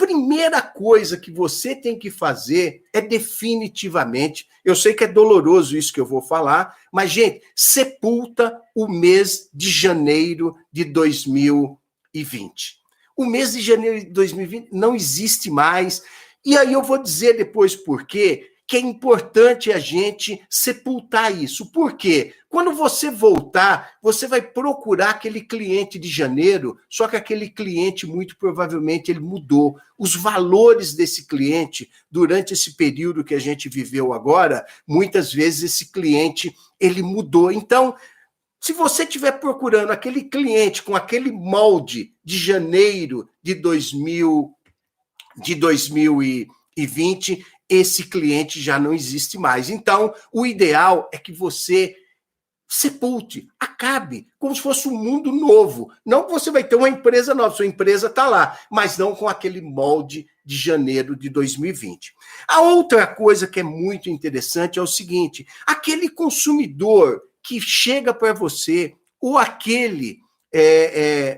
primeira coisa que você tem que fazer é definitivamente, eu sei que é doloroso isso que eu vou falar, mas, gente, sepulta o mês de janeiro de 2020. O mês de janeiro de 2020 não existe mais. E aí eu vou dizer depois por quê, que é importante a gente sepultar isso. Por quê? Quando você voltar, você vai procurar aquele cliente de janeiro, só que aquele cliente, muito provavelmente, ele mudou. Os valores desse cliente, durante esse período que a gente viveu agora, muitas vezes esse cliente, ele mudou. Então, se você estiver procurando aquele cliente com aquele molde de janeiro de 2020, esse cliente já não existe mais. Então, o ideal é que você sepulte, acabe, como se fosse um mundo novo. Não que você vai ter uma empresa nova, sua empresa está lá, mas não com aquele molde de janeiro de 2020. A outra coisa que é muito interessante é o seguinte, aquele consumidor que chega para você, ou aquele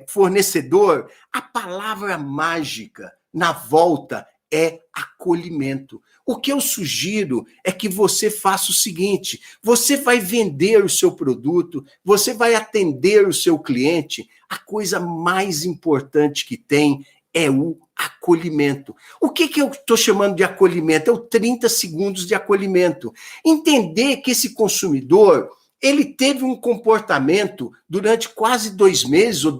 fornecedor, a palavra mágica na volta é acolhimento. O que eu sugiro é que você faça o seguinte, você vai vender o seu produto, você vai atender o seu cliente, a coisa mais importante que tem é o acolhimento. O que eu estou chamando de acolhimento? É o 30 segundos de acolhimento. Entender que esse consumidor, ele teve um comportamento durante quase 2 meses, ou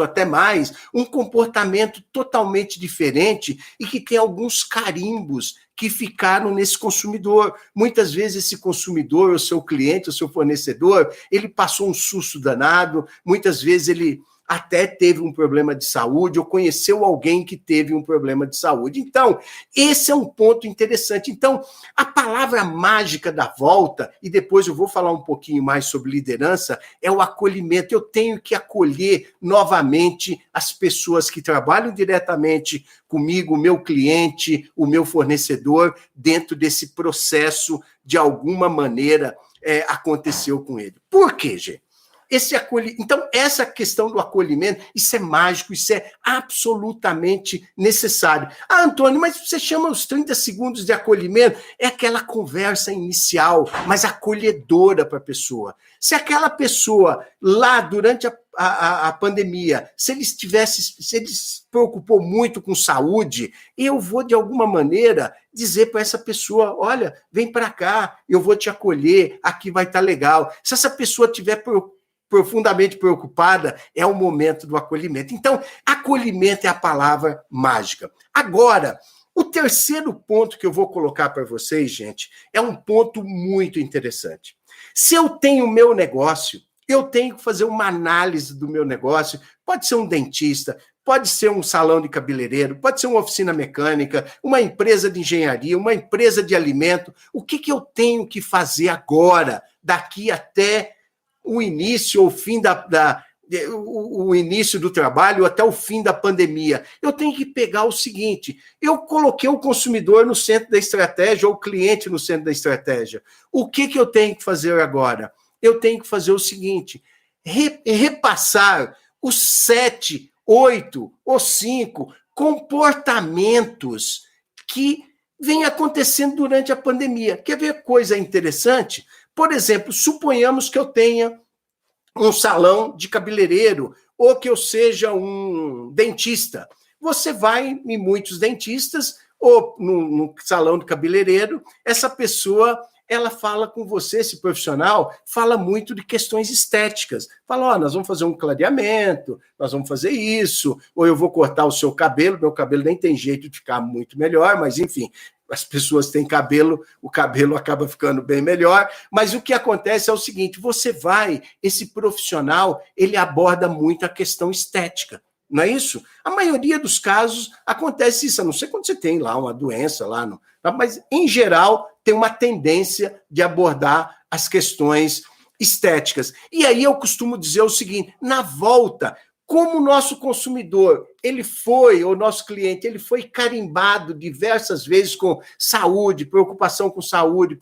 até mais, um comportamento totalmente diferente e que tem alguns carimbos que ficaram nesse consumidor. Muitas vezes esse consumidor, o seu cliente, o seu fornecedor, ele passou um susto danado, muitas vezes ele até teve um problema de saúde ou conheceu alguém que teve um problema de saúde. Então, esse é um ponto interessante. Então, a palavra mágica da volta, e depois eu vou falar um pouquinho mais sobre liderança, é o acolhimento. Eu tenho que acolher novamente as pessoas que trabalham diretamente comigo, o meu cliente, o meu fornecedor, dentro desse processo, de alguma maneira, aconteceu com ele. Por quê, gente? Então, essa questão do acolhimento, isso é mágico, isso é absolutamente necessário. Ah, Antônio, mas você chama os 30 segundos de acolhimento? É aquela conversa inicial, mas acolhedora para a pessoa. Se aquela pessoa, lá durante a pandemia, se ele se preocupou muito com saúde, eu vou, de alguma maneira, dizer para essa pessoa, olha, vem para cá, eu vou te acolher, aqui vai estar legal. Se essa pessoa tiver profundamente preocupada, é o momento do acolhimento. Então, acolhimento é a palavra mágica. Agora, o terceiro ponto que eu vou colocar para vocês, gente, é um ponto muito interessante. Se eu tenho o meu negócio, eu tenho que fazer uma análise do meu negócio, pode ser um dentista, pode ser um salão de cabeleireiro, pode ser uma oficina mecânica, uma empresa de engenharia, uma empresa de alimento. O que eu tenho que fazer agora, daqui até o início ou fim o início do trabalho até o fim da pandemia? Eu tenho que pegar o seguinte, eu coloquei o consumidor no centro da estratégia, ou o cliente no centro da estratégia. O que eu tenho que fazer agora? Eu tenho que fazer o seguinte, repassar os 7, 8 ou 5 comportamentos que vêm acontecendo durante a pandemia. Quer ver coisa interessante? Por exemplo, suponhamos que eu tenha um salão de cabeleireiro ou que eu seja um dentista. Você vai em muitos dentistas ou no salão de cabeleireiro, essa pessoa, ela fala com você, esse profissional, fala muito de questões estéticas. Fala, nós vamos fazer um clareamento, nós vamos fazer isso, ou eu vou cortar o seu cabelo, meu cabelo nem tem jeito de ficar muito melhor, mas enfim, as pessoas têm cabelo, o cabelo acaba ficando bem melhor, mas o que acontece é o seguinte, esse profissional, ele aborda muito a questão estética, não é isso? A maioria dos casos acontece isso, a não ser quando você tem lá uma doença, mas em geral tem uma tendência de abordar as questões estéticas. E aí eu costumo dizer o seguinte, na volta, como o nosso consumidor, o nosso cliente, ele foi carimbado diversas vezes com saúde, preocupação com saúde,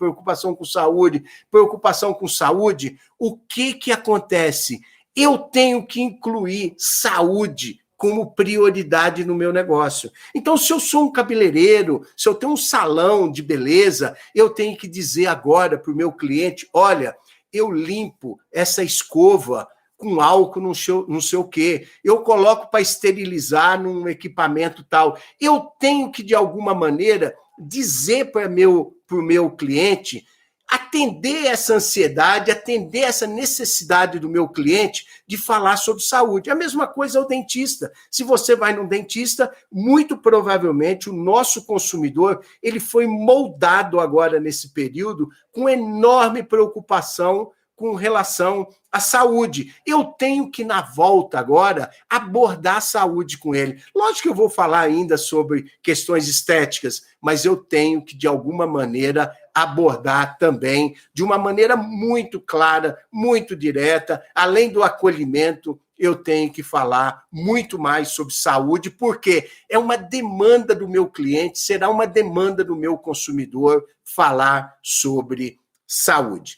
o que acontece? Eu tenho que incluir saúde como prioridade no meu negócio. Então, se eu sou um cabeleireiro, se eu tenho um salão de beleza, eu tenho que dizer agora para o meu cliente, olha, eu limpo essa escova com álcool, não sei o quê. Eu coloco para esterilizar num equipamento tal. Eu tenho que, de alguma maneira, dizer para o meu cliente, atender essa ansiedade, atender essa necessidade do meu cliente de falar sobre saúde. A mesma coisa é o dentista. Se você vai num dentista, muito provavelmente o nosso consumidor, ele foi moldado agora nesse período com enorme preocupação com relação à saúde. Eu tenho que, na volta agora, abordar a saúde com ele. Lógico que eu vou falar ainda sobre questões estéticas, mas eu tenho que, de alguma maneira, abordar também de uma maneira muito clara, muito direta, além do acolhimento, eu tenho que falar muito mais sobre saúde, porque é uma demanda do meu cliente, será uma demanda do meu consumidor falar sobre saúde.